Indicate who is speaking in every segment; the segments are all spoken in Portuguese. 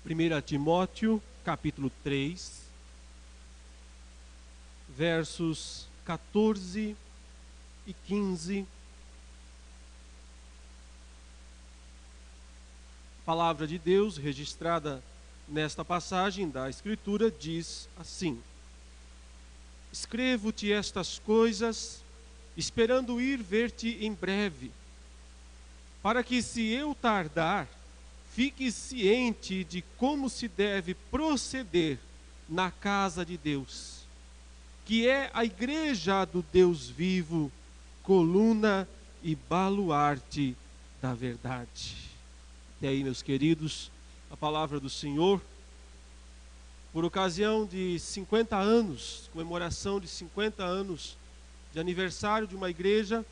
Speaker 1: 1 Timóteo, capítulo 3, versos 14 e 15. A palavra de Deus, registrada nesta passagem da Escritura, diz assim: Escrevo-te estas coisas, esperando ir ver-te em breve, para que, se eu tardar, fiques ciente de como se deve proceder na casa de Deus, que é a igreja do Deus vivo, coluna e baluarte da verdade. E aí, meus queridos, a palavra do Senhor, por ocasião de 50 anos, comemoração de 50 anos de aniversário de uma igreja,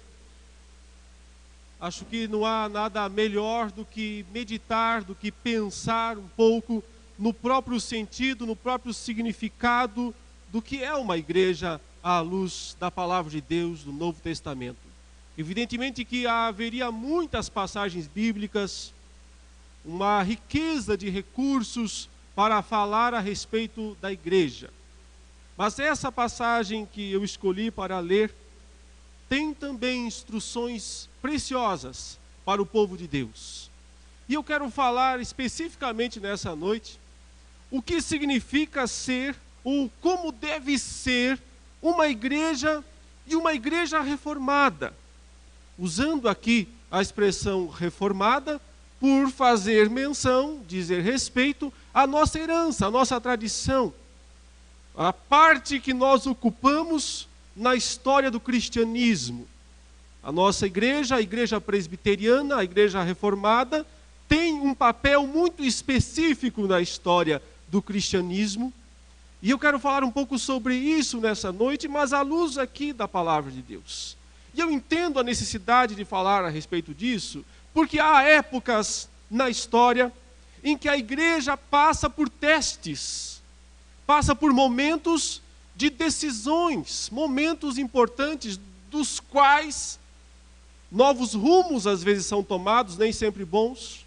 Speaker 1: acho que não há nada melhor do que meditar, do que pensar um pouco no próprio sentido, no próprio significado do que é uma igreja à luz da palavra de Deus do Novo Testamento. Evidentemente que haveria muitas passagens bíblicas, uma riqueza de recursos para falar a respeito da igreja. Mas essa passagem que eu escolhi para ler tem também instruções preciosas para o povo de Deus. E eu quero falar especificamente nessa noite o que significa ser, ou como deve ser, uma igreja e uma igreja reformada. Usando aqui a expressão reformada, por fazer menção, dizer respeito à nossa herança, à nossa tradição, a parte que nós ocupamos na história do cristianismo. A nossa igreja, a igreja presbiteriana, a igreja reformada, tem um papel muito específico na história do cristianismo. E eu quero falar um pouco sobre isso nessa noite, mas à luz aqui da palavra de Deus. E eu entendo a necessidade de falar a respeito disso, porque há épocas na história em que a igreja passa por testes, passa por momentos de decisões, momentos importantes dos quais novos rumos às vezes são tomados, nem sempre bons,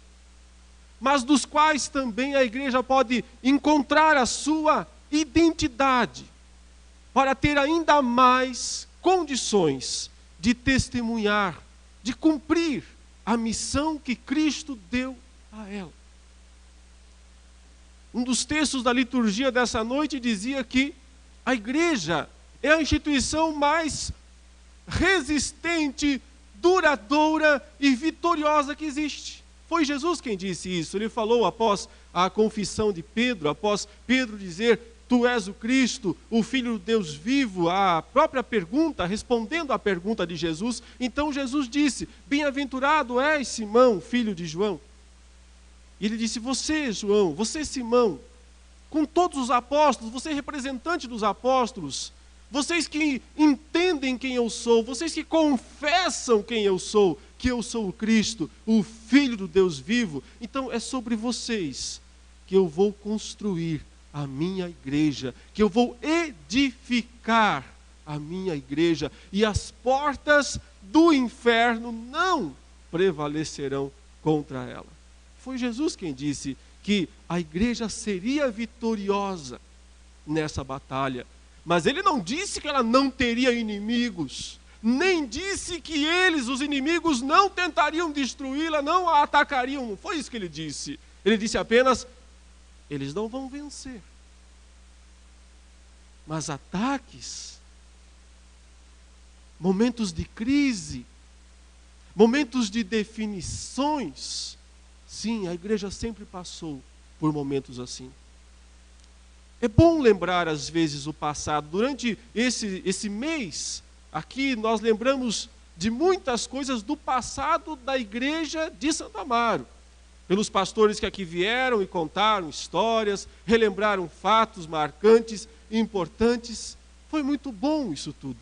Speaker 1: mas dos quais também a igreja pode encontrar a sua identidade, para ter ainda mais condições de testemunhar, de cumprir a missão que Cristo deu a ela. Um dos textos da liturgia dessa noite dizia que a igreja é a instituição mais resistente, duradoura e vitoriosa que existe. Foi Jesus quem disse isso. Ele falou após a confissão de Pedro, após Pedro dizer: Tu és o Cristo, o Filho do Deus vivo, a própria pergunta, respondendo à pergunta de Jesus. Então Jesus disse: Bem-aventurado és, Simão, filho de João. E ele disse: Você, João, você, Simão, com todos os apóstolos, você é representante dos apóstolos, vocês que entendem quem eu sou, vocês que confessam quem eu sou, que eu sou o Cristo, o Filho do Deus vivo, então é sobre vocês que eu vou construir a minha igreja, que eu vou edificar a minha igreja, e as portas do inferno não prevalecerão contra ela. Foi Jesus quem disse que a igreja seria vitoriosa nessa batalha. Mas ele não disse que ela não teria inimigos, nem disse que eles, os inimigos, não tentariam destruí-la, não a atacariam. Não foi isso que ele disse. Ele disse apenas: eles não vão vencer. Mas ataques, momentos de crise, momentos de definições, sim, a igreja sempre passou por momentos assim. É bom lembrar às vezes o passado. Durante esse mês, aqui nós lembramos de muitas coisas do passado da igreja de Santo Amaro. Pelos pastores que aqui vieram e contaram histórias, relembraram fatos marcantes e importantes. Foi muito bom isso tudo.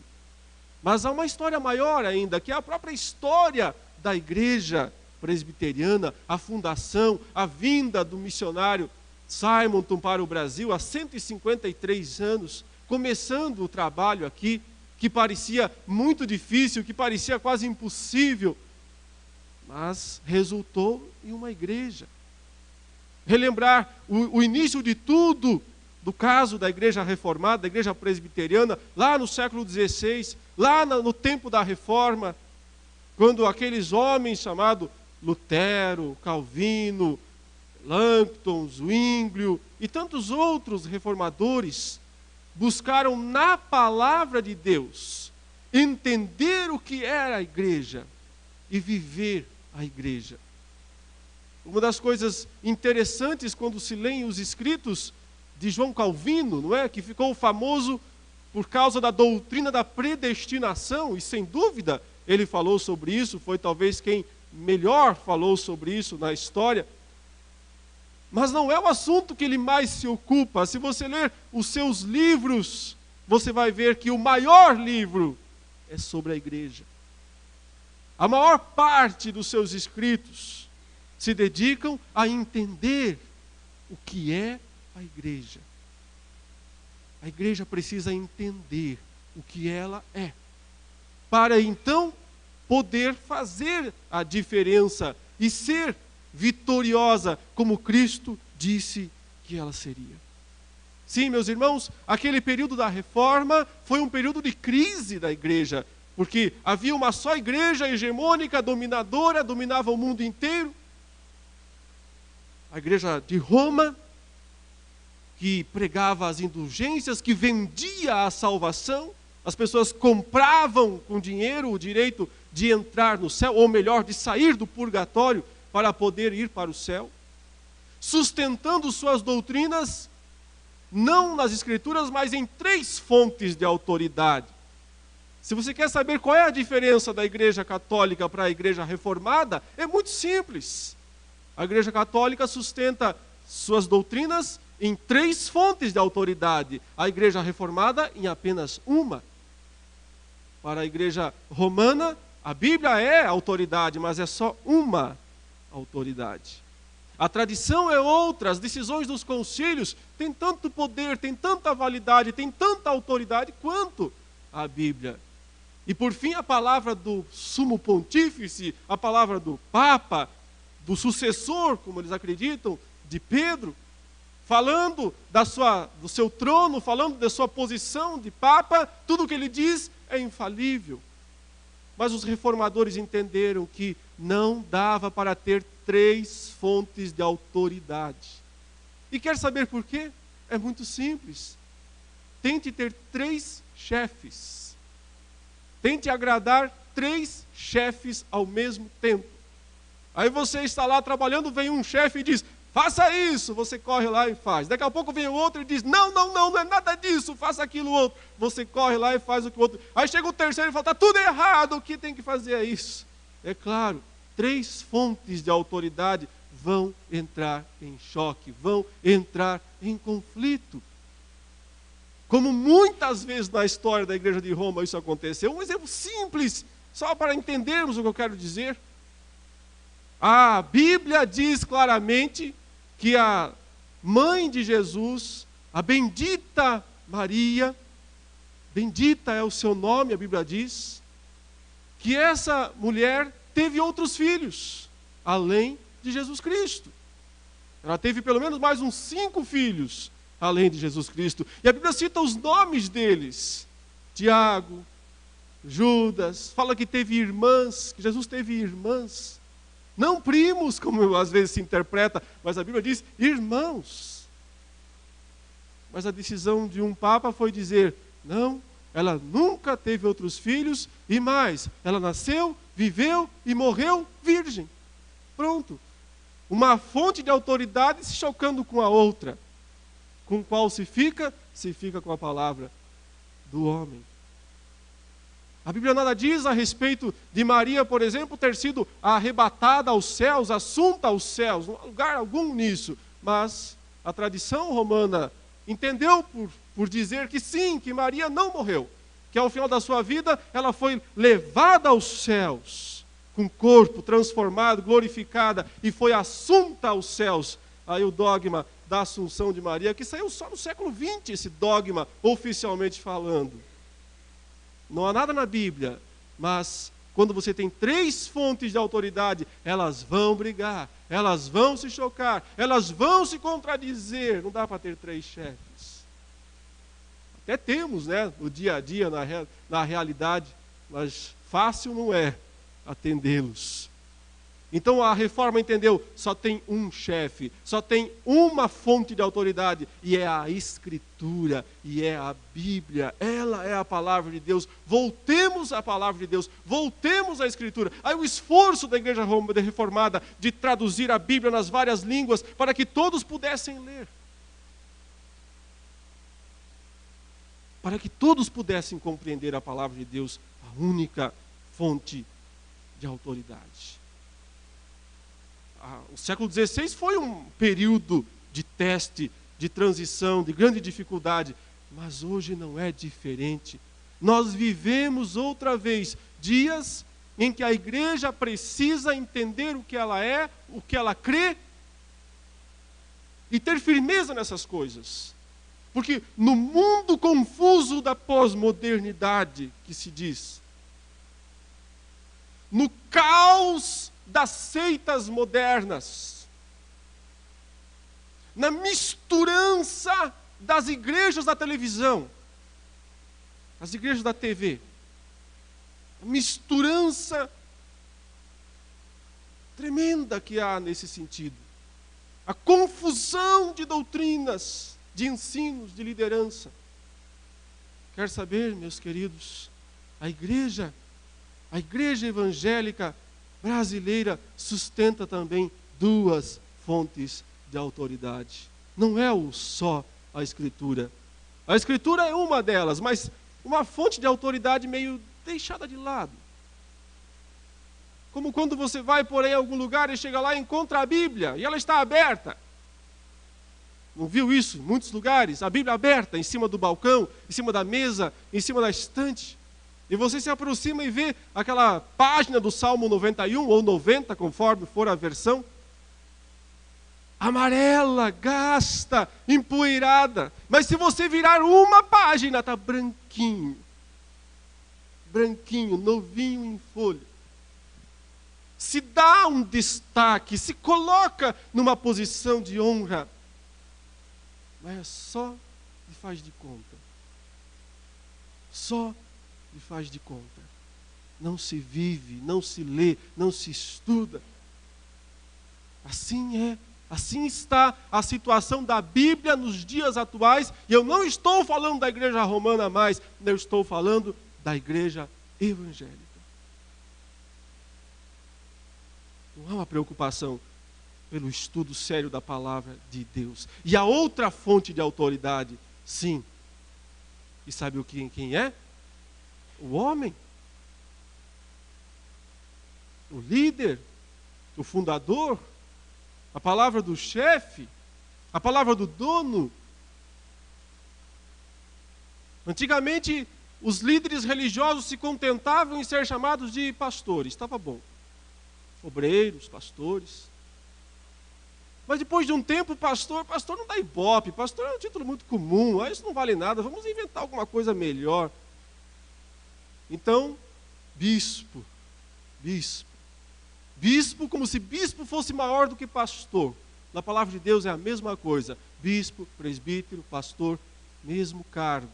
Speaker 1: Mas há uma história maior ainda, que é a própria história da igreja presbiteriana, a fundação, a vinda do missionário Simonton para o Brasil há 153 anos, começando o trabalho aqui, que parecia muito difícil, que parecia quase impossível, mas resultou em uma igreja. relembrar o início de tudo, do caso da igreja reformada, da igreja presbiteriana, lá no século XVI, lá no tempo da reforma, quando aqueles homens chamados Lutero, Calvino, Langton, Zwinglio e tantos outros reformadores buscaram na palavra de Deus entender o que era a igreja e viver a igreja. Uma das coisas interessantes quando se leem os escritos de João Calvino, não é? Que ficou famoso por causa da doutrina da predestinação, e sem dúvida ele falou sobre isso, foi talvez quem melhor falou sobre isso na história. Mas não é o assunto que ele mais se ocupa. Se você ler os seus livros, você vai ver que o maior livro é sobre a igreja. A maior parte dos seus escritos se dedicam a entender o que é a igreja. A igreja precisa entender o que ela é, para então poder fazer a diferença e ser vitoriosa, como Cristo disse que ela seria. Sim, meus irmãos, aquele período da reforma foi um período de crise da igreja, porque havia uma só igreja hegemônica, dominadora, dominava o mundo inteiro. A igreja de Roma, que pregava as indulgências, que vendia a salvação. As pessoas compravam com dinheiro o direito de entrar no céu, ou melhor, de sair do purgatório para poder ir para o céu, sustentando suas doutrinas, não nas Escrituras, mas em 3 fontes de autoridade. Se você quer saber qual é a diferença da Igreja Católica para a Igreja Reformada, é muito simples. A Igreja Católica sustenta suas doutrinas em 3 fontes de autoridade, a Igreja Reformada em apenas uma. Para a Igreja Romana, a Bíblia é autoridade, mas é só uma autoridade. A tradição é outra, as decisões dos concílios têm tanto poder, têm tanta validade, têm tanta autoridade quanto a Bíblia. E por fim, a palavra do sumo pontífice, a palavra do Papa, do sucessor, como eles acreditam, de Pedro, falando do seu trono, falando da sua posição de Papa, tudo o que ele diz é infalível. Mas os reformadores entenderam que não dava para ter 3 fontes de autoridade. E quer saber por quê? É muito simples. Tente ter 3 chefes. Tente agradar 3 chefes ao mesmo tempo. Aí você está lá trabalhando, vem um chefe e diz: faça isso, você corre lá e faz. Daqui a pouco vem o outro e diz: não é nada disso, faça aquilo outro. Você corre lá e faz o que o outro. Aí chega o terceiro e fala: está tudo errado, o que tem que fazer é isso. É claro, 3 fontes de autoridade vão entrar em choque, vão entrar em conflito. Como muitas vezes na história da igreja de Roma isso aconteceu. Um exemplo simples, só para entendermos o que eu quero dizer. A Bíblia diz claramente que a mãe de Jesus, a bendita Maria, bendita é o seu nome, a Bíblia diz, que essa mulher teve outros filhos, além de Jesus Cristo. Ela teve pelo menos mais uns 5 filhos, além de Jesus Cristo. E a Bíblia cita os nomes deles: Tiago, Judas, fala que teve irmãs, que Jesus teve irmãs. Não primos, como às vezes se interpreta, mas a Bíblia diz irmãos. Mas a decisão de um Papa foi dizer: não, ela nunca teve outros filhos, e mais, ela nasceu, viveu e morreu virgem. Pronto. Uma fonte de autoridade se chocando com a outra. Com qual se fica? Se fica com a palavra do homem. A Bíblia nada diz a respeito de Maria, por exemplo, ter sido arrebatada aos céus, assunta aos céus, não há lugar algum nisso. Mas a tradição romana entendeu por dizer que sim, que Maria não morreu, que ao final da sua vida ela foi levada aos céus, com corpo transformado, glorificada, e foi assunta aos céus. Aí o dogma da Assunção de Maria, que saiu só no século XX, esse dogma, oficialmente falando. Não há nada na Bíblia, mas quando você tem 3 fontes de autoridade, elas vão brigar, elas vão se chocar, elas vão se contradizer. Não dá para ter 3 chefes. Até temos, né, no dia a dia, na realidade, mas fácil não é atendê-los. Então a reforma entendeu, só tem um chefe, só tem uma fonte de autoridade, e é a Escritura, e é a Bíblia. Ela é a palavra de Deus. Voltemos à palavra de Deus, voltemos à Escritura. Aí o esforço da igreja reformada de traduzir a Bíblia nas várias línguas, para que todos pudessem ler. Para que todos pudessem compreender a palavra de Deus, a única fonte de autoridade. O século XVI foi um período de teste, de transição, de grande dificuldade, mas hoje não é diferente. Nós vivemos outra vez dias em que a igreja precisa entender o que ela é, o que ela crê, e ter firmeza nessas coisas. Porque no mundo confuso da pós-modernidade, que se diz, no caos das seitas modernas, na misturança das igrejas da televisão, as igrejas da TV, a misturança tremenda que há nesse sentido, a confusão de doutrinas, de ensinos, de liderança. Quer saber, meus queridos, a igreja evangélica brasileira sustenta também 2 fontes de autoridade. Não é só a Escritura. A Escritura é uma delas, mas uma fonte de autoridade meio deixada de lado. Como quando você vai por aí em algum lugar e chega lá e encontra a Bíblia, e ela está aberta. Não viu isso em muitos lugares? A Bíblia aberta em cima do balcão, em cima da mesa, em cima da estante. E você se aproxima e vê aquela página do Salmo 91, ou 90, conforme for a versão, amarela, gasta, empoeirada. Mas se você virar uma página, está branquinho. Branquinho, novinho em folha. Se dá um destaque, se coloca numa posição de honra. Mas é só de faz de conta. Só de faz de conta. Não se vive, não se lê, não se estuda. Assim está a situação da Bíblia nos dias atuais, e eu não estou falando da igreja romana mais, eu estou falando da igreja evangélica. Não há uma preocupação pelo estudo sério da palavra de Deus. E a outra fonte de autoridade, sim. E sabe quem é? O homem. O líder. O fundador. A palavra do chefe. A palavra do dono. Antigamente, os líderes religiosos se contentavam em ser chamados de pastores. Estava bom. Obreiros, pastores. Mas depois de um tempo, pastor não dá ibope, pastor é um título muito comum, isso não vale nada, vamos inventar alguma coisa melhor. Então, bispo, como se bispo fosse maior do que pastor. Na palavra de Deus é a mesma coisa, bispo, presbítero, pastor, mesmo cargo.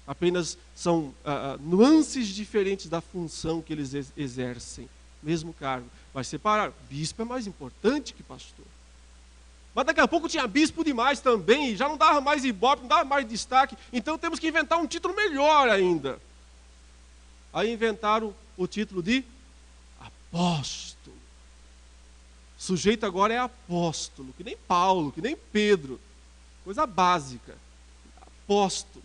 Speaker 1: Apenas são nuances diferentes da função que eles exercem, mesmo cargo. Vai separar, bispo é mais importante que pastor. Mas daqui a pouco tinha bispo demais também, e já não dava mais ibope, não dava mais destaque, então temos que inventar um título melhor ainda. Aí inventaram o título de apóstolo. O sujeito agora é apóstolo, que nem Paulo, que nem Pedro. Coisa básica. Apóstolo.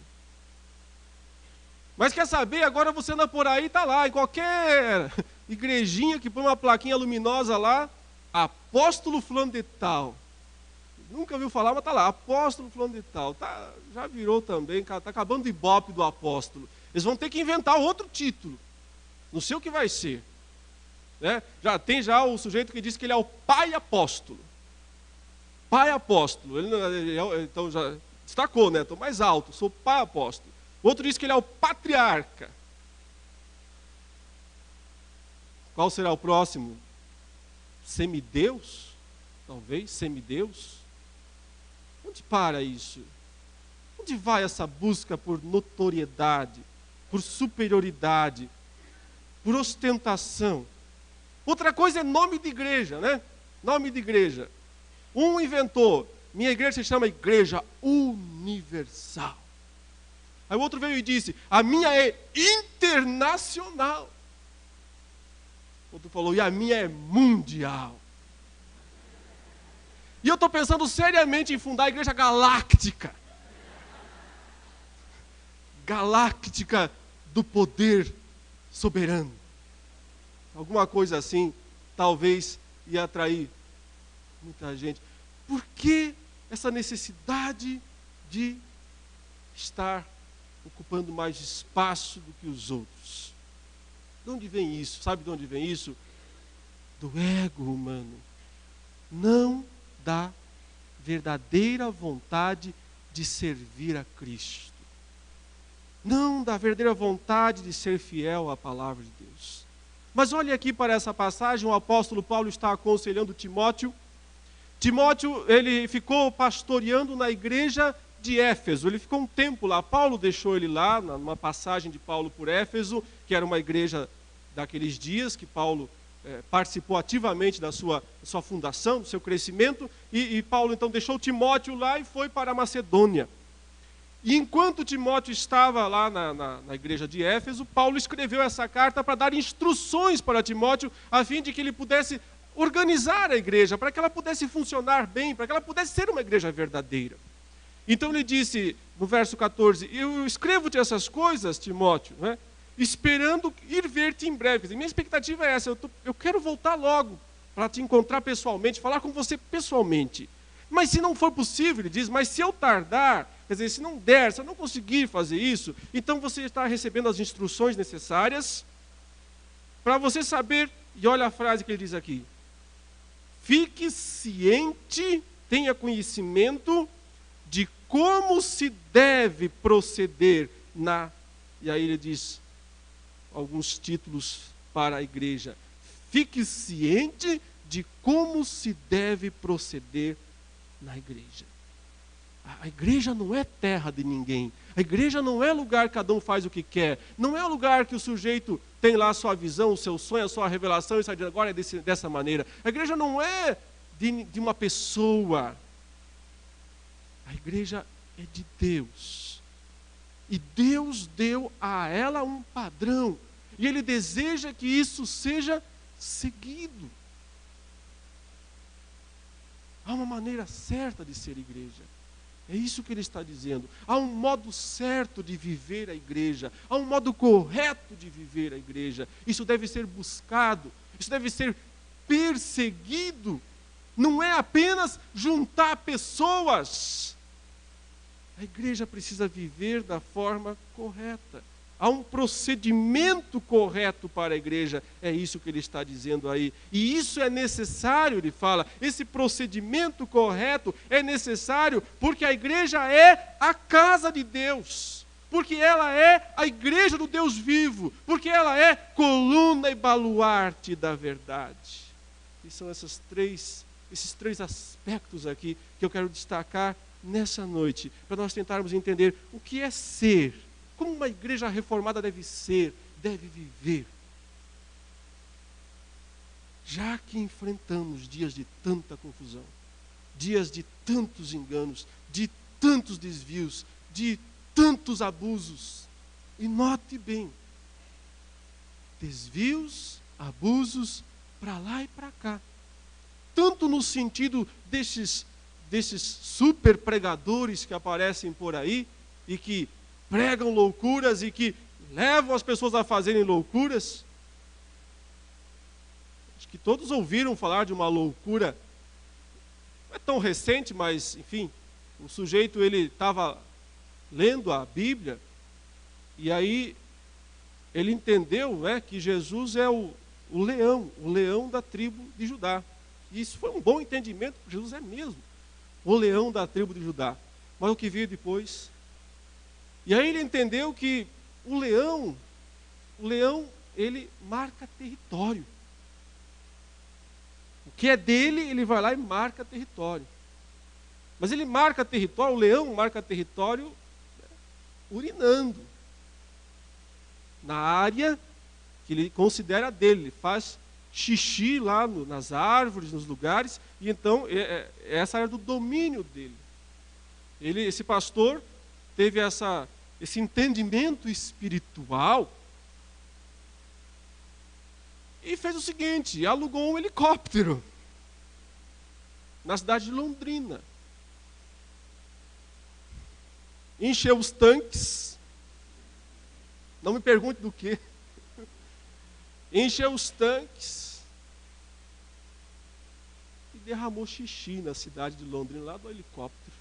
Speaker 1: Mas quer saber, agora você anda por aí, está lá, em qualquer igrejinha que põe uma plaquinha luminosa lá, apóstolo fulano de tal. Nunca ouviu falar, mas está lá, apóstolo fulano de tal. Já virou também, está acabando o ibope do apóstolo. Eles vão ter que inventar outro título. Não sei o que vai ser. Né? Tem o sujeito que diz que ele é o pai apóstolo. Pai apóstolo. Então já destacou, né? Estou mais alto, sou pai apóstolo. Outro diz que ele é o patriarca. Qual será o próximo? Semideus? Talvez, semideus? Onde para isso? Onde vai essa busca por notoriedade, por superioridade, por ostentação? Outra coisa é nome de igreja, né? Nome de igreja. Um inventou, minha igreja se chama Igreja Universal. Aí o outro veio e disse, a minha é internacional. Outro falou, e a minha é mundial. E eu estou pensando seriamente em fundar a Igreja Galáctica. Galáctica do poder soberano. Alguma coisa assim, talvez ia atrair muita gente. Por que essa necessidade de estar ocupando mais espaço do que os outros? De onde vem isso? Sabe de onde vem isso? Do ego humano. Não da verdadeira vontade de servir a Cristo. Não da verdadeira vontade de ser fiel à palavra de Deus. Mas olhe aqui para essa passagem, o apóstolo Paulo está aconselhando Timóteo. Timóteo, ele ficou pastoreando na igreja de Éfeso, ele ficou um tempo lá. Paulo deixou ele lá, numa passagem de Paulo por Éfeso, que era uma igreja daqueles dias, que Paulo participou ativamente da sua fundação, do seu crescimento, e Paulo então deixou Timóteo lá e foi para a Macedônia. E enquanto Timóteo estava lá na igreja de Éfeso, Paulo escreveu essa carta para dar instruções para Timóteo, a fim de que ele pudesse organizar a igreja, para que ela pudesse funcionar bem, para que ela pudesse ser uma igreja verdadeira. Então ele disse, no verso 14, eu escrevo-te essas coisas, Timóteo, né, esperando ir ver-te em breve. Minha expectativa é essa, eu quero voltar logo para te encontrar pessoalmente, falar com você pessoalmente. Mas se não for possível, ele diz, mas se eu tardar, quer dizer, se não der, se eu não conseguir fazer isso, então você está recebendo as instruções necessárias para você saber, e olha a frase que ele diz aqui, fique ciente, tenha conhecimento de como se deve proceder e aí ele diz alguns títulos para a igreja. Fique ciente de como se deve proceder na igreja. A igreja não é terra de ninguém. A igreja não é lugar que cada um faz o que quer. Não é lugar que o sujeito tem lá a sua visão, o seu sonho, a sua revelação e sai dizendo, agora é dessa maneira. A igreja não é de uma pessoa. A igreja é de Deus. E Deus deu a ela um padrão. E Ele deseja que isso seja seguido. Há uma maneira certa de ser igreja. É isso que ele está dizendo. Há um modo certo de viver a igreja. Há um modo correto de viver a igreja. Isso deve ser buscado. Isso deve ser perseguido. Não é apenas juntar pessoas. A igreja precisa viver da forma correta. Há um procedimento correto para a igreja, é isso que ele está dizendo aí. E isso é necessário, ele fala, esse procedimento correto é necessário porque a igreja é a casa de Deus, porque ela é a igreja do Deus vivo, porque ela é coluna e baluarte da verdade. E são esses três aspectos aqui que eu quero destacar nessa noite, para nós tentarmos entender o que é ser, como uma igreja reformada deve ser, deve viver. Já que enfrentamos dias de tanta confusão, dias de tantos enganos, de tantos desvios, de tantos abusos, e note bem, desvios, abusos, para lá e para cá, tanto no sentido desses super pregadores que aparecem por aí, e que pregam loucuras e que levam as pessoas a fazerem loucuras. Acho que todos ouviram falar de uma loucura, não é tão recente, mas enfim, o sujeito ele estava lendo a Bíblia e aí ele entendeu, né, que Jesus é o leão da tribo de Judá. E isso foi um bom entendimento, porque Jesus é mesmo o leão da tribo de Judá. Mas o que veio depois? E aí ele entendeu que o leão, ele marca território. que é dele, ele vai lá e marca território. Mas ele marca território, o leão marca território urinando na área que ele considera dele. Ele faz xixi lá nas árvores, nos lugares, e então essa era do domínio dele. Esse pastor teve esse entendimento espiritual e fez o seguinte: alugou um helicóptero na cidade de Londrina, encheu os tanques, não me pergunte do que, encheu os tanques e derramou xixi na cidade de Londrina, lá do helicóptero.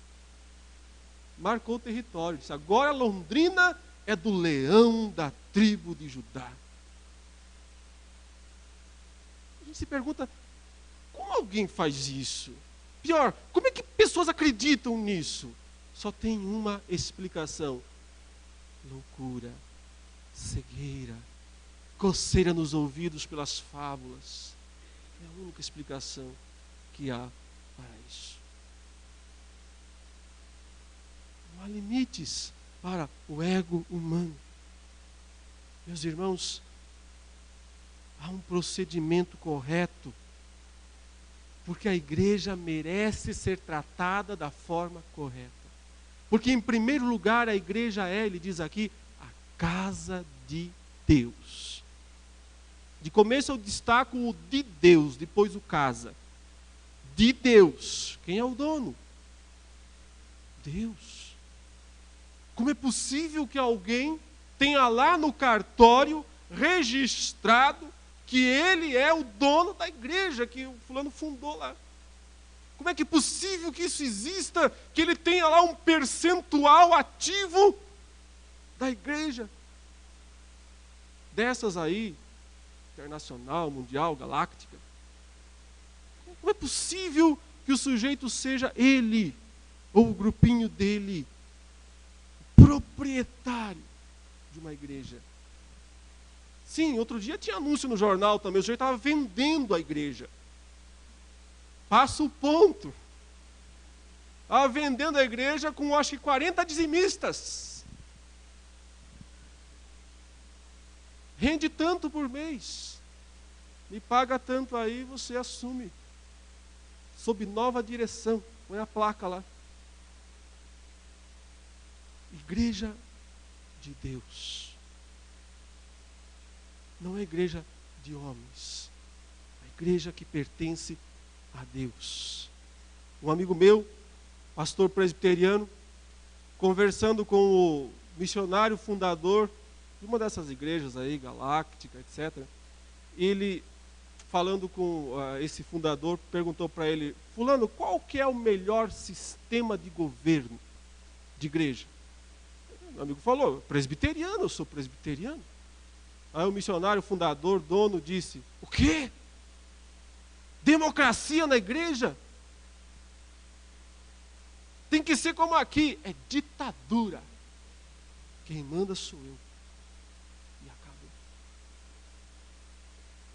Speaker 1: Marcou o território, disse: agora Londrina é do leão da tribo de Judá. A gente se pergunta, como alguém faz isso? Pior, como é que pessoas acreditam nisso? Só tem uma explicação: loucura, cegueira, coceira nos ouvidos pelas fábulas. É a única explicação que há para isso. Não há limites para o ego humano. Meus irmãos, há um procedimento correto, porque a igreja merece ser tratada da forma correta. Porque, em primeiro lugar, a igreja ele diz aqui, a casa de Deus. De começo eu destaco o de Deus, depois o casa. De Deus. Quem é o dono? Deus. Como é possível que alguém tenha lá no cartório registrado que ele é o dono da igreja, que o fulano fundou lá? Como é que é possível que isso exista, que ele tenha lá um percentual ativo da igreja? Dessas aí, internacional, mundial, galáctica. Como é possível que o sujeito seja ele, ou o grupinho dele, proprietário de uma igreja? Sim, outro dia tinha anúncio no jornal também, o sujeito estava vendendo a igreja. Passa o ponto. Estava vendendo a igreja com, acho que, 40 dizimistas. Rende tanto por mês. Me paga tanto aí, você assume. Sob nova direção. Põe a placa lá. Igreja de Deus. Não é igreja de homens. É a igreja que pertence a Deus. Um amigo meu, pastor presbiteriano, conversando com o missionário fundador de uma dessas igrejas aí, galáctica, etc. Ele, falando com esse fundador, perguntou para ele: fulano, qual que é o melhor sistema de governo de igreja? Meu amigo falou: presbiteriano, eu sou presbiteriano. Aí o missionário fundador, dono, disse: o quê? Democracia na igreja? Tem que ser como aqui, é ditadura. Quem manda sou eu. E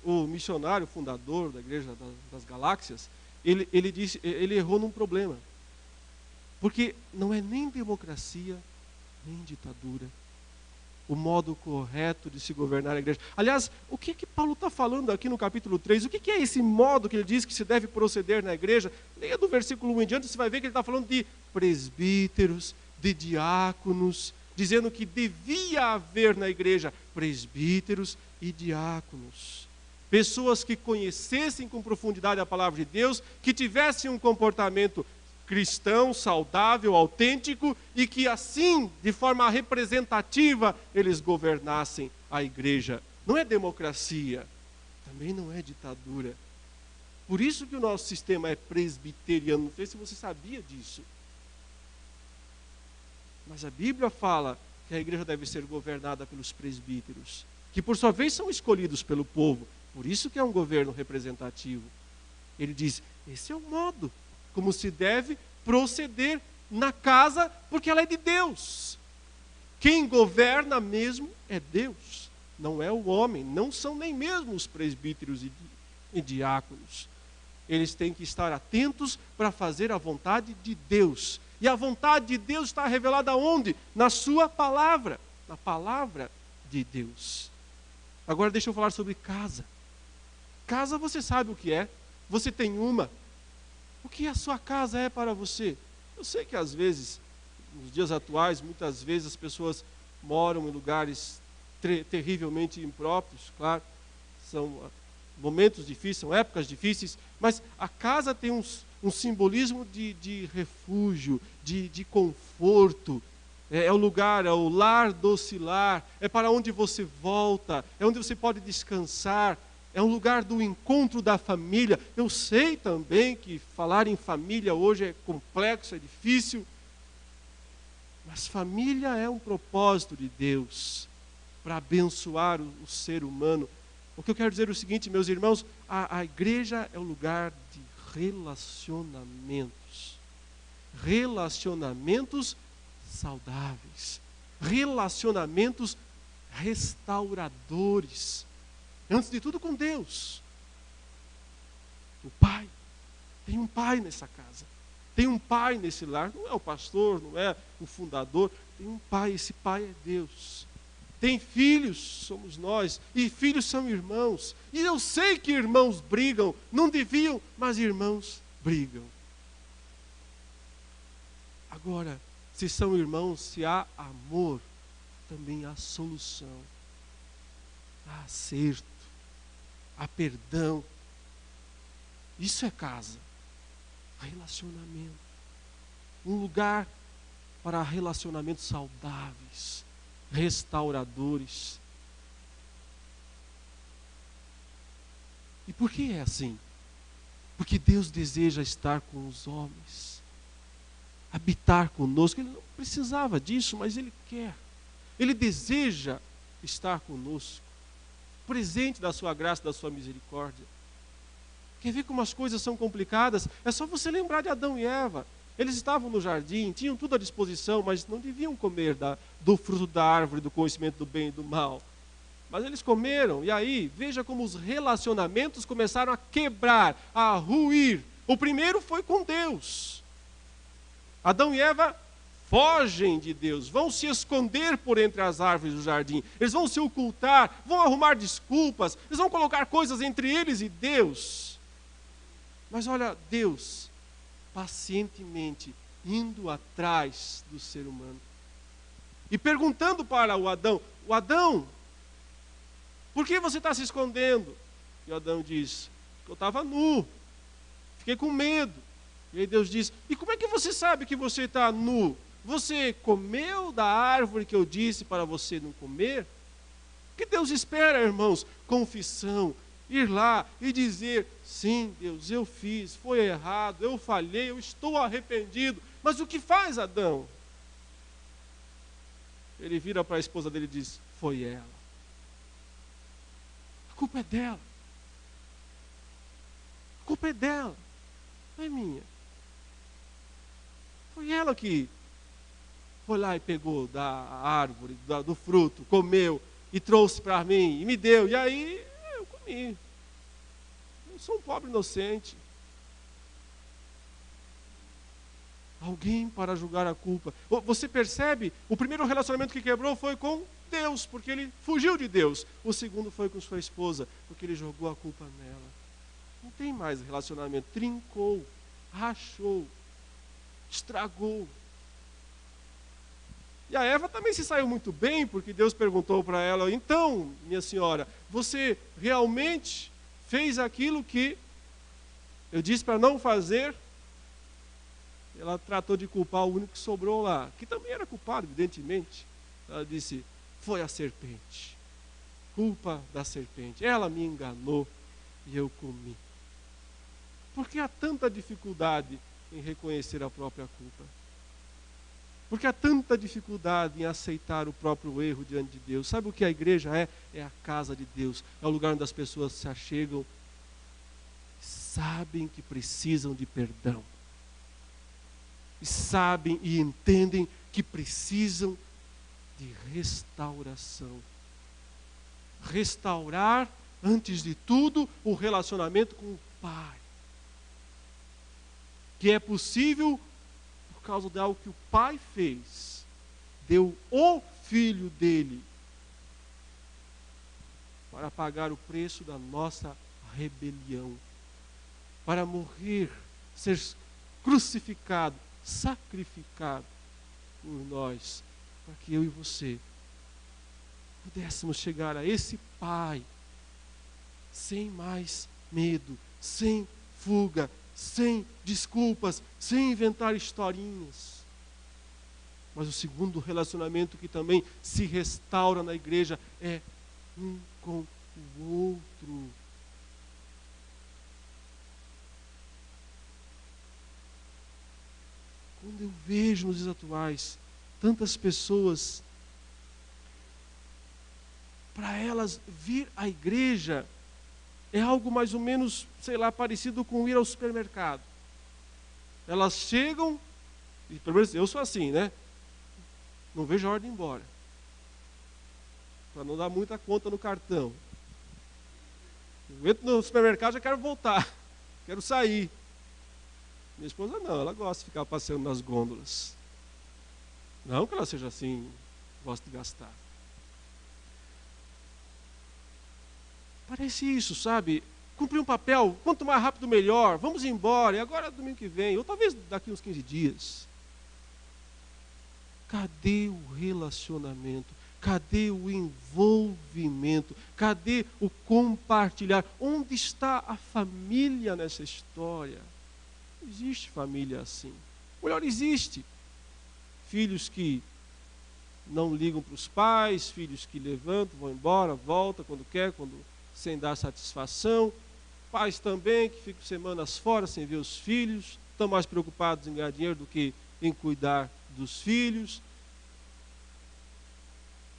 Speaker 1: acabou. O missionário fundador da igreja das galáxias, ele disse, ele errou num problema. Porque não é nem democracia, nem ditadura o modo correto de se governar a igreja. Aliás, o que Paulo está falando aqui no capítulo 3? O que é esse modo que ele diz que se deve proceder na igreja? Leia do versículo 1 em diante, você vai ver que ele está falando de presbíteros, de diáconos, dizendo que devia haver na igreja presbíteros e diáconos. Pessoas que conhecessem com profundidade a palavra de Deus, que tivessem um comportamento cristão, saudável, autêntico, e que assim, de forma representativa, eles governassem a igreja. Não é democracia, também não é ditadura. Por isso que o nosso sistema é presbiteriano. Não sei se você sabia disso. Mas a Bíblia fala que a igreja deve ser governada pelos presbíteros, que por sua vez são escolhidos pelo povo. Por isso que é um governo representativo. Ele diz, esse é o modo como se deve proceder na casa, porque ela é de Deus. Quem governa mesmo é Deus, não é o homem, não são nem mesmo os presbíteros e diáconos. eles têm que estar atentos para fazer a vontade de Deus. E a vontade de Deus está revelada onde? Na sua palavra, na palavra de Deus. Agora deixa eu falar sobre casa. Casa você sabe o que é, você tem uma. O que a sua casa é para você? Eu sei que às vezes, nos dias atuais, muitas vezes as pessoas moram em lugares terrivelmente impróprios, claro, são momentos difíceis, são épocas difíceis, mas a casa tem um simbolismo de refúgio, de conforto. É o lugar, é o lar docilar, é para onde você volta, é onde você pode descansar, é um lugar do encontro da família. Eu sei também que falar em família hoje é complexo, é difícil, mas família é um propósito de Deus para abençoar o ser humano. O que eu quero dizer é o seguinte, meus irmãos, a igreja é o lugar de relacionamentos. Relacionamentos saudáveis. Relacionamentos restauradores. Antes de tudo com Deus. O Pai. Tem um Pai nessa casa. Tem um Pai nesse lar. Não é o pastor, não é o fundador. Tem um Pai, esse Pai é Deus. Tem filhos, somos nós, e filhos são irmãos. E eu sei que irmãos brigam, não deviam, mas irmãos brigam. Agora, se são irmãos, se há amor, também há solução. Há acerto, há perdão. Isso é casa. Relacionamento. Um lugar para relacionamentos saudáveis, restauradores. E por que é assim? Porque Deus deseja estar com os homens, habitar conosco. Ele não precisava disso, mas Ele quer. Ele deseja estar conosco, presente da sua graça, da sua misericórdia. Quer ver como as coisas são complicadas? É só você lembrar de Adão e Eva. Eles estavam no jardim, tinham tudo à disposição, mas não deviam comer do fruto da árvore, do conhecimento do bem e do mal. Mas eles comeram, e aí, veja como os relacionamentos começaram a quebrar, a ruir. O primeiro foi com Deus. Adão e Eva fogem de Deus, vão se esconder por entre as árvores do jardim. Eles vão se ocultar, vão arrumar desculpas, eles vão colocar coisas entre eles e Deus. Mas olha, Deus pacientemente indo atrás do ser humano e perguntando para o Adão: por que você está se escondendo? E o Adão diz: eu estava nu, fiquei com medo. E aí Deus diz: e como é que você sabe que você está nu? Você comeu da árvore que eu disse para você não comer? O que Deus espera, irmãos? Confissão. Ir lá e dizer: sim, Deus, eu fiz, foi errado, eu falhei, eu estou arrependido. Mas o que faz Adão? Ele vira para a esposa dele e diz: foi ela. A culpa é dela. A culpa é dela, não é minha. Foi ela que foi lá e pegou da árvore, do fruto, comeu e trouxe para mim e me deu. E aí eu comi. Eu sou um pobre inocente. Alguém para julgar a culpa. Você percebe? O primeiro relacionamento que quebrou foi com Deus, porque ele fugiu de Deus. O segundo foi com sua esposa, porque ele jogou a culpa nela. Não tem mais relacionamento. Trincou, rachou, estragou. E a Eva também se saiu muito bem, porque Deus perguntou para ela: então, minha senhora, você realmente fez aquilo que eu disse para não fazer? Ela tratou de culpar o único que sobrou lá, que também era culpado, evidentemente. Ela disse: foi a serpente. Culpa da serpente. Ela me enganou e eu comi. Por que há tanta dificuldade em reconhecer a própria culpa? Por que há tanta dificuldade em aceitar o próprio erro diante de Deus? Sabe o que a igreja é? É a casa de Deus. É o lugar onde as pessoas se achegam, sabem que precisam de perdão. E sabem e entendem que precisam de restauração. Restaurar, antes de tudo, o relacionamento com o Pai. que é possível por causa de algo que o Pai fez. Deu o Filho dele para pagar o preço da nossa rebelião, para morrer, ser crucificado, sacrificado por nós, para que eu e você pudéssemos chegar a esse Pai sem mais medo, sem fuga, sem desculpas, sem inventar historinhas. Mas o segundo relacionamento que também se restaura na igreja é um com o outro. Quando eu vejo nos dias atuais tantas pessoas, para elas vir à igreja é algo mais ou menos, sei lá, parecido com ir ao supermercado. Elas chegam, e pelo menos eu sou assim, né? Não vejo a hora de ir embora, para não dar muita conta no cartão. Eu entro no supermercado, já quero voltar, quero sair. Minha esposa não, ela gosta de ficar passeando nas gôndolas. Não que ela seja assim, gosta de gastar. Parece isso, sabe? Cumprir um papel, quanto mais rápido melhor, vamos embora, e agora domingo que vem, ou talvez daqui uns 15 dias. Cadê o relacionamento? Cadê o envolvimento? Cadê o compartilhar? Onde está a família nessa história? Não existe família assim. Ou melhor, existe. Filhos que não ligam para os pais, filhos que levantam, vão embora, voltam quando quer, sem dar satisfação. Pais também que ficam semanas fora sem ver os filhos, estão mais preocupados em ganhar dinheiro do que em cuidar dos filhos.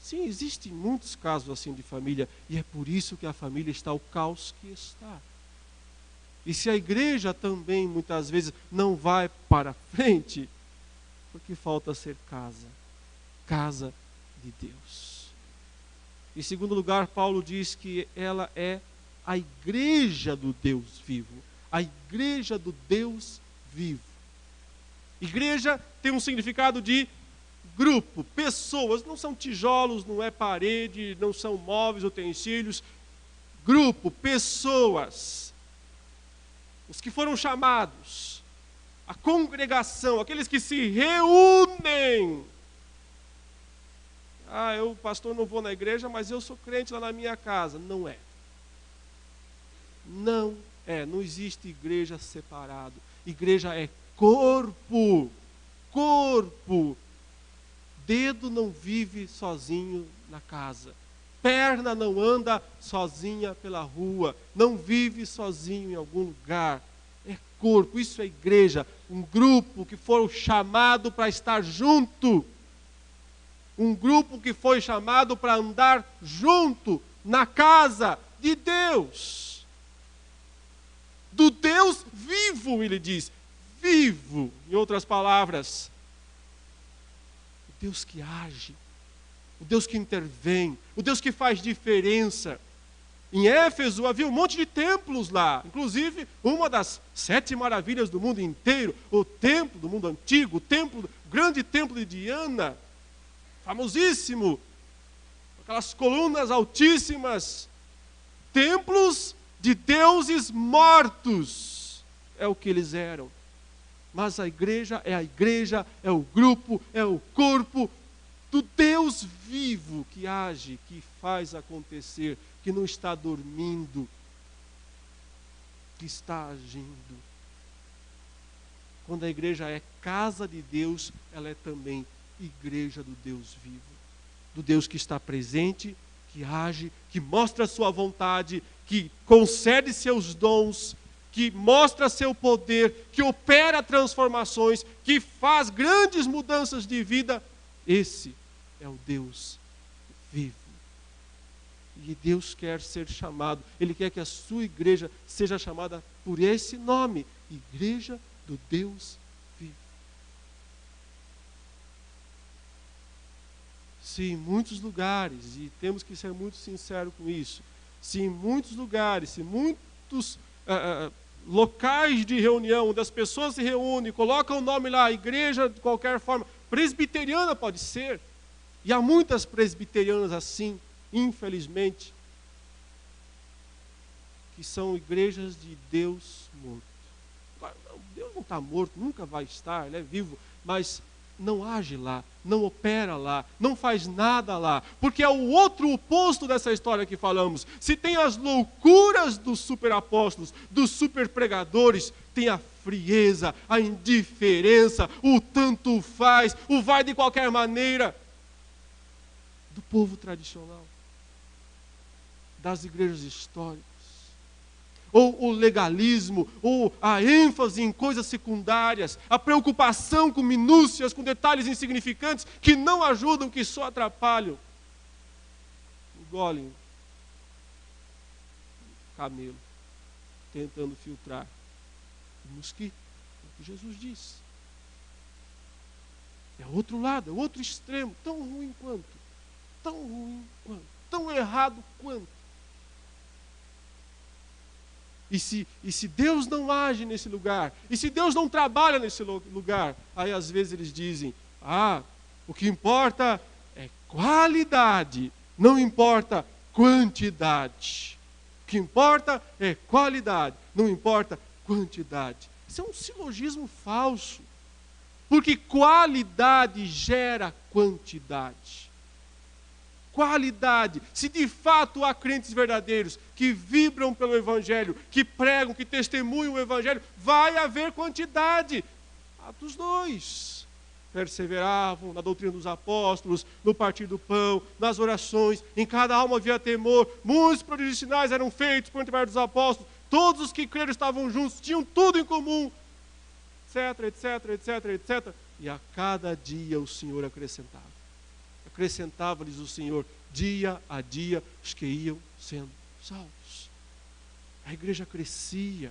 Speaker 1: Sim, existem muitos casos assim de família, e é por isso que a família está o caos que está. E se a igreja também muitas vezes não vai para frente, porque falta ser casa de Deus. Em segundo lugar, Paulo diz que ela é a igreja do Deus vivo. A igreja do Deus vivo. Igreja tem um significado de grupo, pessoas, não são tijolos, não é parede, não são móveis, utensílios. Grupo, pessoas. Os que foram chamados, a congregação, aqueles que se reúnem. Eu, pastor, não vou na igreja, mas eu sou crente lá na minha casa. Não é. Não é. Não existe igreja separado. Igreja é corpo. Corpo. Dedo não vive sozinho na casa. Perna não anda sozinha pela rua. Não vive sozinho em algum lugar. É corpo. Isso é igreja. Um grupo que foi chamado para estar junto. Um grupo que foi chamado para andar junto na casa de Deus. Do Deus vivo, ele diz. Vivo, em outras palavras. O Deus que age. O Deus que intervém. O Deus que faz diferença. Em Éfeso havia um monte de templos lá. Inclusive, uma das 7 maravilhas do mundo inteiro. O templo do mundo antigo. O grande templo de Diana. Famosíssimo, aquelas colunas altíssimas, templos de deuses mortos, é o que eles eram. Mas a igreja, é o grupo, é o corpo do Deus vivo que age, que faz acontecer, que não está dormindo, que está agindo. Quando a igreja é casa de Deus, ela é também igreja do Deus vivo, do Deus que está presente, que age, que mostra a sua vontade, que concede seus dons, que mostra seu poder, que opera transformações, que faz grandes mudanças de vida. Esse é o Deus vivo. E Deus quer ser chamado, Ele quer que a sua igreja seja chamada por esse nome, Igreja do Deus vivo. Se em muitos lugares, e temos que ser muito sinceros com isso, se em muitos lugares, se muitos locais de reunião, onde as pessoas se reúnem, colocam o nome lá, igreja de qualquer forma, presbiteriana pode ser, e há muitas presbiterianas assim, infelizmente, que são igrejas de Deus morto. Deus não está morto, nunca vai estar, Ele é vivo, mas não age lá, não opera lá, não faz nada lá, porque é o outro oposto dessa história que falamos. Se tem as loucuras dos superapóstolos, dos superpregadores, tem a frieza, a indiferença, o tanto faz, o vai de qualquer maneira do povo tradicional, das igrejas históricas. Ou o legalismo, ou a ênfase em coisas secundárias, a preocupação com minúcias, com detalhes insignificantes, que não ajudam, que só atrapalham. Engolem o camelo, tentando filtrar o mosquito, é o que Jesus disse. É o outro lado, é o outro extremo, tão ruim quanto, tão errado quanto. E se Deus não age nesse lugar, e se Deus não trabalha nesse lugar, aí às vezes eles dizem, o que importa é qualidade, não importa quantidade. O que importa é qualidade, não importa quantidade. Isso é um silogismo falso, porque qualidade gera quantidade. Qualidade, se de fato há crentes verdadeiros que vibram pelo Evangelho, que pregam, que testemunham o Evangelho, vai haver quantidade. Atos 2. Perseveravam na doutrina dos apóstolos, no partir do pão, nas orações, em cada alma havia temor, muitos prodígios e sinais eram feitos por intermédio dos apóstolos, todos os que creram estavam juntos, tinham tudo em comum, etc. E a cada dia o Senhor acrescentava-lhes o Senhor, dia a dia, os que iam sendo salvos. A igreja crescia.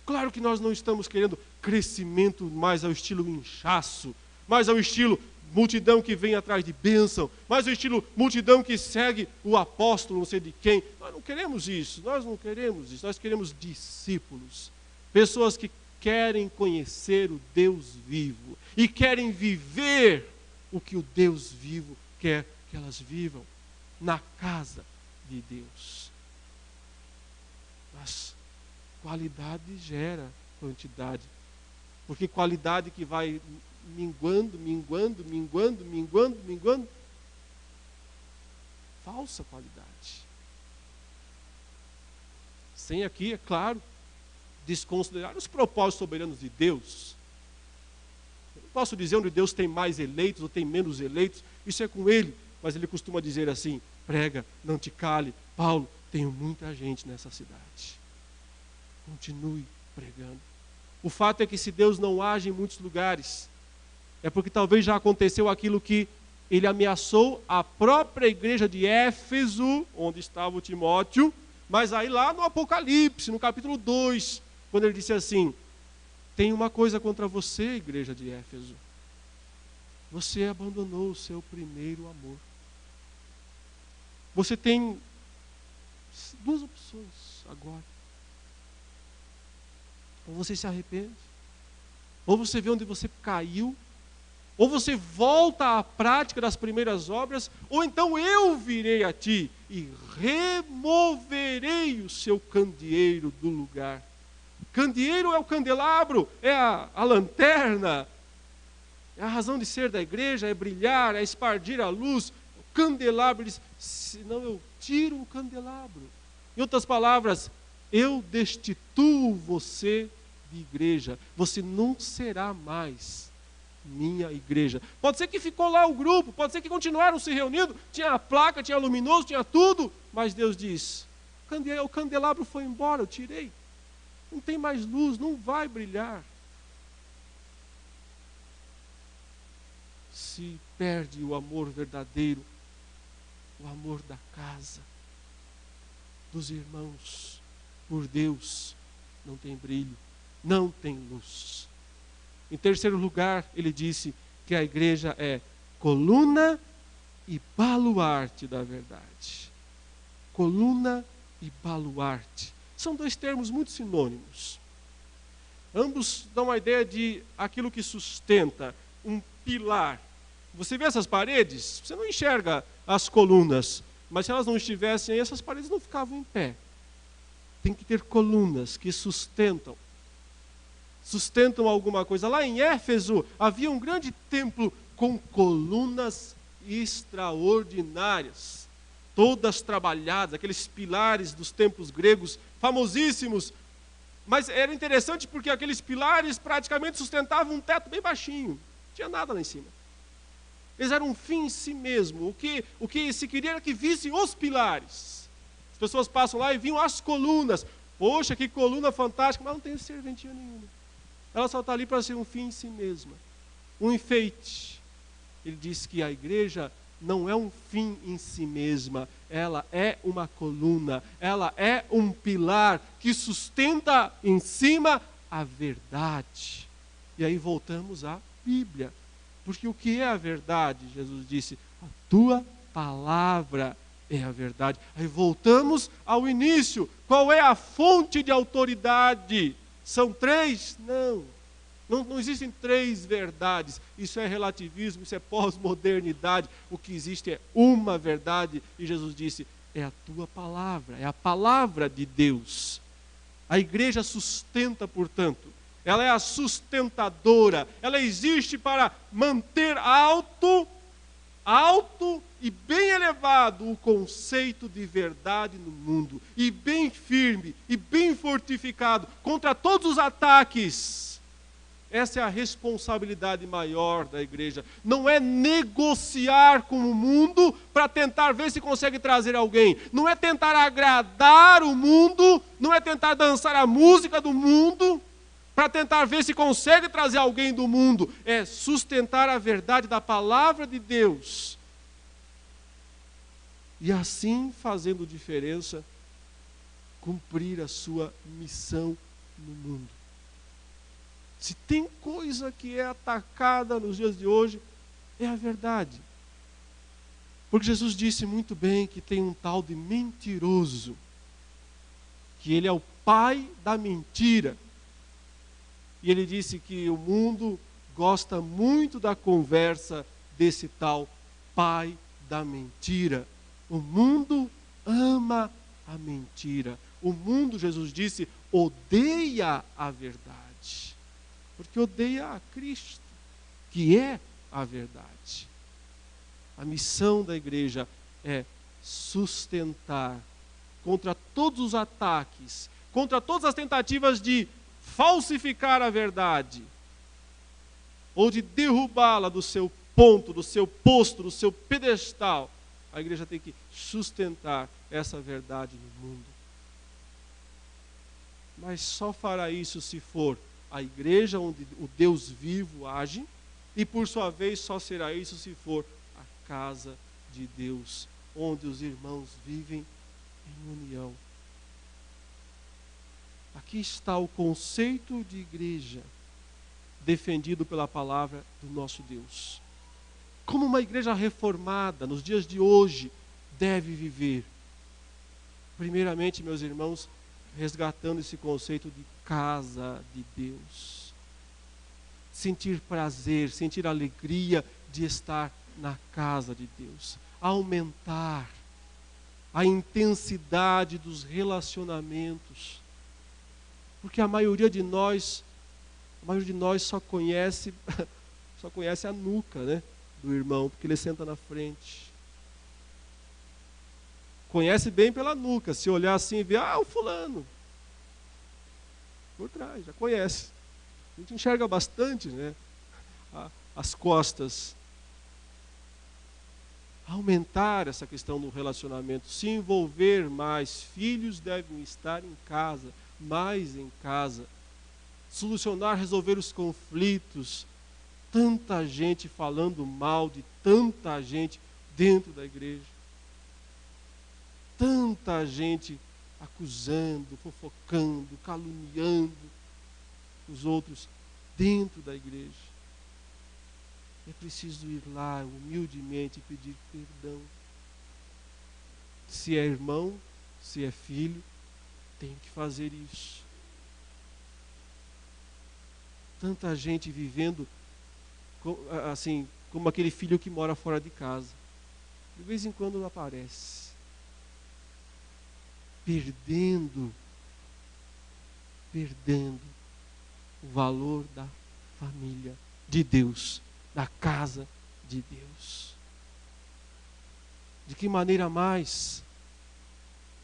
Speaker 1: Claro que nós não estamos querendo crescimento mais ao estilo inchaço, mais ao estilo multidão que vem atrás de bênção, mais ao estilo multidão que segue o apóstolo, não sei de quem. Nós não queremos isso, nós queremos discípulos, pessoas que querem conhecer o Deus vivo e querem viver o que o Deus vivo quer que elas vivam, na casa de Deus. Mas qualidade gera quantidade, porque qualidade que vai minguando, falsa qualidade. Sem aqui, é claro, desconsiderar os propósitos soberanos de Deus. Posso dizer onde Deus tem mais eleitos ou tem menos eleitos, isso é com Ele, mas Ele costuma dizer assim, prega, não te cale, Paulo, tenho muita gente nessa cidade, continue pregando. O fato é que se Deus não age em muitos lugares, é porque talvez já aconteceu aquilo que Ele ameaçou a própria igreja de Éfeso, onde estava o Timóteo, mas aí lá no Apocalipse, no capítulo 2, quando Ele disse assim, tem uma coisa contra você, igreja de Éfeso. Você abandonou o seu primeiro amor. Você tem duas opções agora. Ou você se arrepende, ou você vê onde você caiu, ou você volta à prática das primeiras obras, ou então eu virei a ti e removerei o seu candeeiro do lugar. Candeeiro é o candelabro, é a lanterna, é a razão de ser da igreja, é brilhar, é espargir a luz. O candelabro, diz, senão eu tiro o candelabro. Em outras palavras, eu destituo você de igreja. Você não será mais minha igreja. Pode ser que ficou lá o grupo, pode ser que continuaram se reunindo, tinha a placa, tinha luminoso, tinha tudo, mas Deus diz, o candelabro foi embora, eu tirei. Não tem mais luz, não vai brilhar. Se perde o amor verdadeiro, o amor da casa, dos irmãos, por Deus, não tem brilho, não tem luz. Em terceiro lugar, ele disse que a igreja é coluna e baluarte da verdade. Coluna e baluarte. São dois termos muito sinônimos. Ambos dão a ideia de aquilo que sustenta, um pilar. Você vê essas paredes, você não enxerga as colunas, mas se elas não estivessem aí, essas paredes não ficavam em pé. Tem que ter colunas que sustentam alguma coisa. Lá em Éfeso havia um grande templo com colunas extraordinárias, todas trabalhadas, aqueles pilares dos templos gregos famosíssimos. Mas era interessante porque aqueles pilares praticamente sustentavam um teto bem baixinho, não tinha nada lá em cima. Eles eram um fim em si mesmo. O que se queria era que vissem os pilares. As pessoas passam lá e viam as colunas. Poxa, que coluna fantástica, mas não tem serventia nenhuma. Ela só está ali para ser um fim em si mesma, um enfeite. Ele diz que a igreja não é um fim em si mesma, ela é uma coluna, ela é um pilar que sustenta em cima a verdade. E aí voltamos à Bíblia. Porque o que é a verdade? Jesus disse, a tua palavra é a verdade. Aí voltamos ao início. Qual é a fonte de autoridade? São três? Não existem três verdades. Isso é relativismo, isso é pós-modernidade. O que existe é uma verdade. E Jesus disse, é a tua palavra, é a palavra de Deus. A igreja sustenta, portanto, ela é a sustentadora, ela existe para manter alto e bem elevado o conceito de verdade no mundo, e bem firme, e bem fortificado contra todos os ataques. Essa é a responsabilidade maior da igreja. Não é negociar com o mundo para tentar ver se consegue trazer alguém. Não é tentar agradar o mundo, não é tentar dançar a música do mundo, para tentar ver se consegue trazer alguém do mundo. É sustentar a verdade da palavra de Deus. E assim, fazendo diferença, cumprir a sua missão no mundo. Se tem coisa que é atacada nos dias de hoje, é a verdade. Porque Jesus disse muito bem que tem um tal de mentiroso, que ele é o pai da mentira. E ele disse que o mundo gosta muito da conversa desse tal pai da mentira. O mundo ama a mentira. O mundo, Jesus disse, odeia a verdade. Porque odeia a Cristo, que é a verdade. A missão da igreja é sustentar contra todos os ataques, contra todas as tentativas de falsificar a verdade, ou de derrubá-la do seu ponto, do seu posto, do seu pedestal. A igreja tem que sustentar essa verdade no mundo. Mas só fará isso se for a igreja onde o Deus vivo age, e por sua vez só será isso se for a casa de Deus, onde os irmãos vivem em união. Aqui está o conceito de igreja defendido pela palavra do nosso Deus. Como uma igreja reformada nos dias de hoje deve viver? Primeiramente, meus irmãos, resgatando esse conceito de casa de Deus. Sentir prazer, sentir alegria de estar na casa de Deus. Aumentar a intensidade dos relacionamentos. Porque a maioria de nós só conhece a nuca, né, do irmão, porque ele senta na frente. Conhece bem pela nuca, se olhar assim e ver, o fulano. Por trás, já conhece. A gente enxerga bastante, né, as costas. Aumentar essa questão do relacionamento, se envolver mais. Filhos devem estar em casa, mais em casa. Solucionar, resolver os conflitos. Tanta gente falando mal de tanta gente dentro da igreja. Tanta gente acusando, fofocando, caluniando os outros dentro da igreja. É preciso ir lá humildemente e pedir perdão. Se é irmão, se é filho, tem que fazer isso. Tanta gente vivendo assim, como aquele filho que mora fora de casa. De vez em quando não aparece. Perdendo o valor da família de Deus, da casa de Deus. De que maneira mais?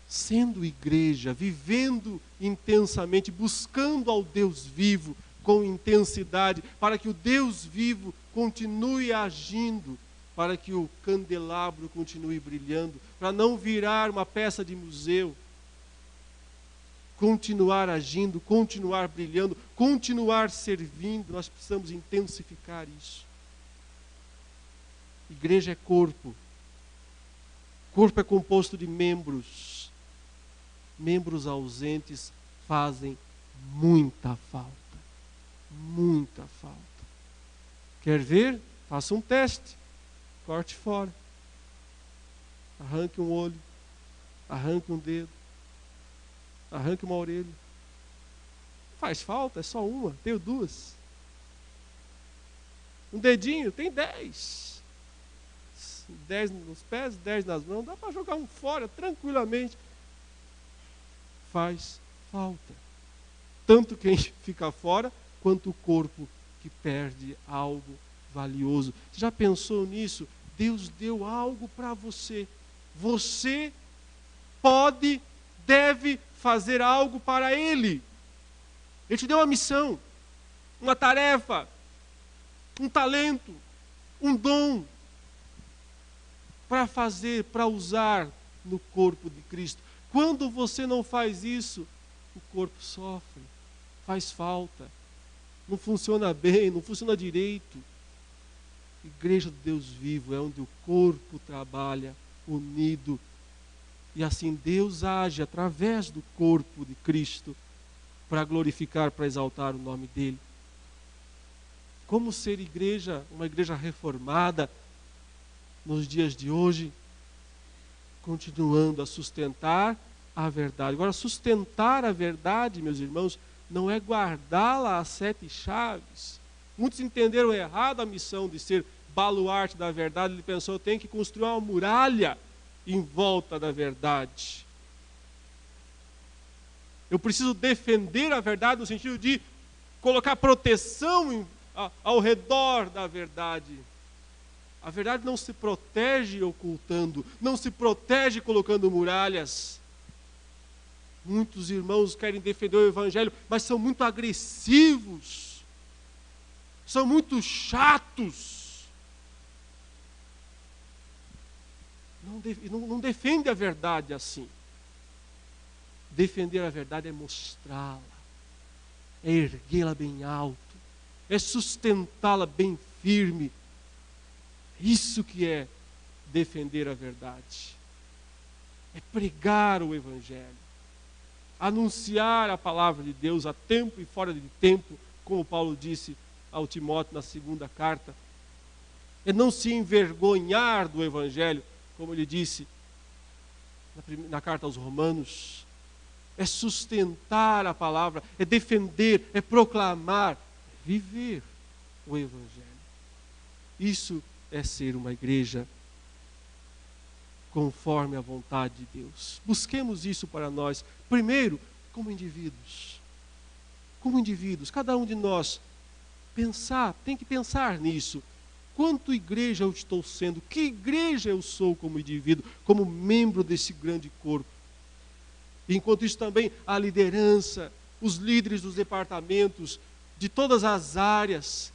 Speaker 1: Sendo igreja, vivendo intensamente, buscando ao Deus vivo com intensidade, para que o Deus vivo continue agindo, para que o candelabro continue brilhando, para não virar uma peça de museu. Continuar agindo, continuar brilhando, continuar servindo, nós precisamos intensificar isso. Igreja é corpo. Corpo é composto de membros. Membros ausentes fazem muita falta. Muita falta. Quer ver? Faça um teste. Corte fora. Arranque um olho. Arranque um dedo. Arranque uma orelha. Faz falta, é só uma. Tenho duas. Um dedinho, tem 10. 10 nos pés, 10 nas mãos. Dá para jogar um fora tranquilamente. Faz falta. Tanto quem fica fora, quanto o corpo que perde algo valioso. Você já pensou nisso? Deus deu algo para você. Você pode, deve fazer algo para Ele. Ele te deu uma missão, uma tarefa, um talento, um dom para fazer, para usar no corpo de Cristo. Quando você não faz isso, o corpo sofre, faz falta, não funciona bem, não funciona direito. Igreja do Deus vivo é onde o corpo trabalha unido. E assim Deus age através do corpo de Cristo para glorificar, para exaltar o nome dEle. Como ser igreja, uma igreja reformada nos dias de hoje? Continuando a sustentar a verdade. Agora, sustentar a verdade, meus irmãos, não é guardá-la às 7 chaves. Muitos entenderam errado a missão de ser baluarte da verdade. Ele pensou, eu tenho que construir uma muralha em volta da verdade. Eu preciso defender a verdade no sentido de colocar proteção ao redor da verdade. A verdade não se protege ocultando, não se protege colocando muralhas. Muitos irmãos querem defender o Evangelho, mas são muito agressivos, são muito chatos. Não defende a verdade assim. Defender a verdade é mostrá-la, é erguê-la bem alto, é sustentá-la bem firme. Isso que é defender a verdade. É pregar o Evangelho, anunciar a palavra de Deus a tempo e fora de tempo, como Paulo disse ao Timóteo na 2ª carta. É não se envergonhar do Evangelho, como ele disse na carta aos Romanos. É sustentar a palavra, é defender, é proclamar, é viver o Evangelho. Isso é ser uma igreja conforme a vontade de Deus. Busquemos isso para nós. Primeiro, como indivíduos. Como indivíduos, cada um de nós tem que pensar nisso. Quanto igreja eu estou sendo? Que igreja eu sou como indivíduo, como membro desse grande corpo? Enquanto isso também a liderança, os líderes dos departamentos, de todas as áreas,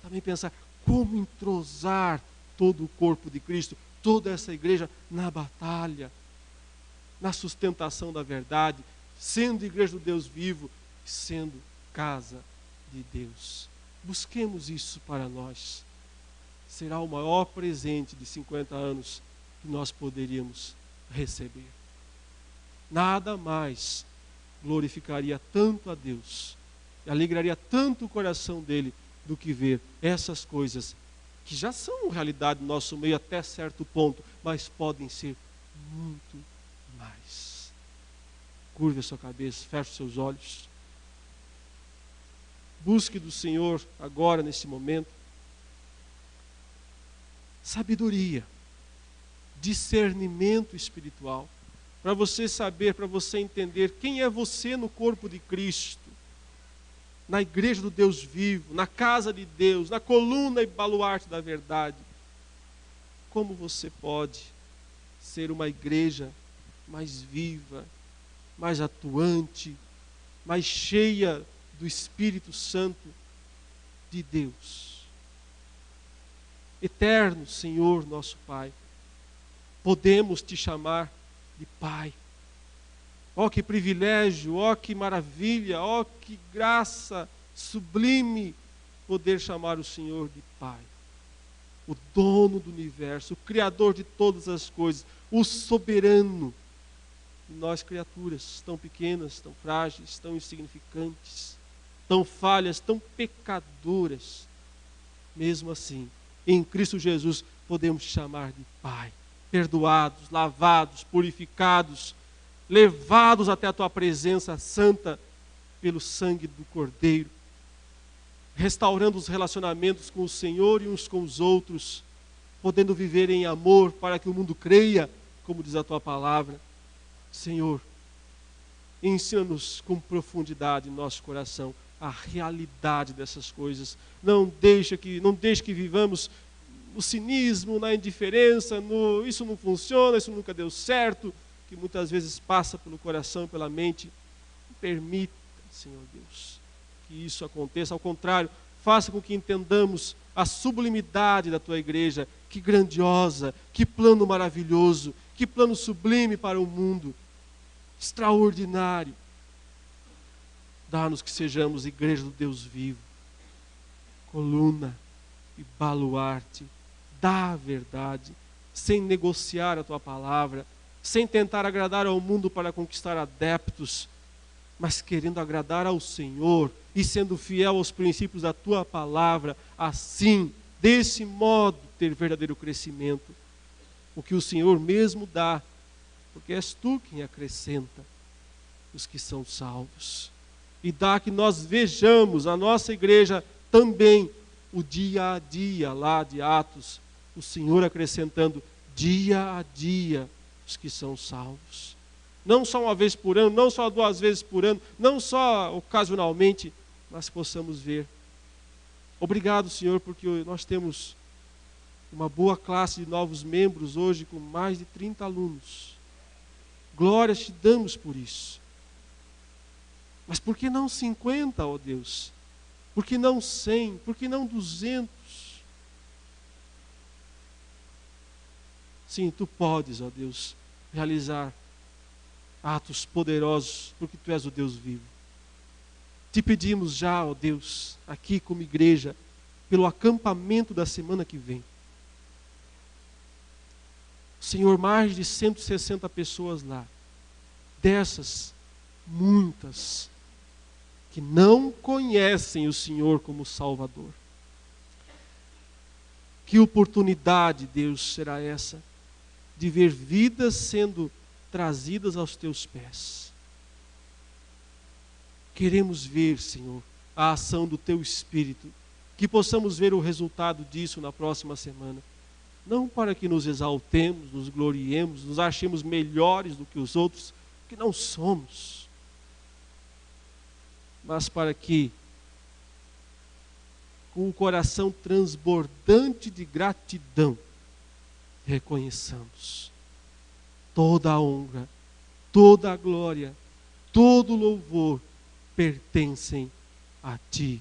Speaker 1: também pensar como entrosar todo o corpo de Cristo, toda essa igreja na batalha, na sustentação da verdade, sendo igreja do Deus vivo, sendo casa de Deus. Busquemos isso para nós. Será o maior presente de 50 anos que nós poderíamos receber. Nada mais glorificaria tanto a Deus, e alegraria tanto o coração dele, do que ver essas coisas que já são realidade no nosso meio até certo ponto, mas podem ser muito mais. Curve a sua cabeça, feche os seus olhos. Busque do Senhor agora, nesse momento, sabedoria, discernimento espiritual, para você saber, para você entender quem é você no corpo de Cristo, na igreja do Deus vivo, na casa de Deus, na coluna e baluarte da verdade. Como você pode ser uma igreja mais viva, mais atuante, mais cheia do Espírito Santo de Deus. Eterno Senhor, nosso Pai, podemos te chamar de Pai. Ó, que privilégio, ó, que maravilha, ó, que graça sublime poder chamar o Senhor de Pai. O dono do universo, o Criador de todas as coisas, o soberano. E nós, criaturas tão pequenas, tão frágeis, tão insignificantes, tão falhas, tão pecadoras, mesmo assim, em Cristo Jesus, podemos te chamar de Pai. Perdoados, lavados, purificados, levados até a tua presença santa pelo sangue do Cordeiro, restaurando os relacionamentos com o Senhor e uns com os outros, podendo viver em amor para que o mundo creia, como diz a tua palavra. Senhor, ensina-nos com profundidade em nosso coração a realidade dessas coisas. Não deixe que vivamos no cinismo, na indiferença, isso não funciona, isso nunca deu certo, que muitas vezes passa pelo coração e pela mente. Permita, Senhor Deus, que isso aconteça. Ao contrário, faça com que entendamos a sublimidade da tua igreja. Que grandiosa, que plano maravilhoso, que plano sublime para o mundo, extraordinário. Dá-nos que sejamos igreja do Deus vivo, coluna e baluarte da verdade, sem negociar a tua palavra, sem tentar agradar ao mundo para conquistar adeptos, mas querendo agradar ao Senhor e sendo fiel aos princípios da tua palavra, assim, desse modo, ter verdadeiro crescimento, o que o Senhor mesmo dá, porque és tu quem acrescenta os que são salvos. E dá que nós vejamos a nossa igreja também, o dia a dia lá de Atos, o Senhor acrescentando dia a dia os que são salvos. Não só uma vez por ano, não só 2 vezes por ano, não só ocasionalmente, mas possamos ver. Obrigado, Senhor, porque nós temos uma boa classe de novos membros hoje, com mais de 30 alunos. Glórias te damos por isso. Mas por que não 50, ó Deus? Por que não 100? Por que não 200? Sim, tu podes, ó Deus, realizar atos poderosos, porque tu és o Deus vivo. Te pedimos já, ó Deus, aqui como igreja, pelo acampamento da semana que vem. Senhor, mais de 160 pessoas lá. Dessas, muitas que não conhecem o Senhor como Salvador. Que oportunidade, Deus, será essa de ver vidas sendo trazidas aos teus pés. Queremos ver, Senhor, a ação do teu Espírito, que possamos ver o resultado disso na próxima semana. Não para que nos exaltemos, nos gloriemos, nos achemos melhores do que os outros, que não somos, mas para que, com o coração transbordante de gratidão, reconheçamos toda a honra, toda a glória, todo o louvor pertencem a Ti,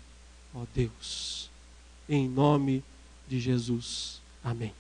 Speaker 1: ó Deus. Em nome de Jesus. Amém.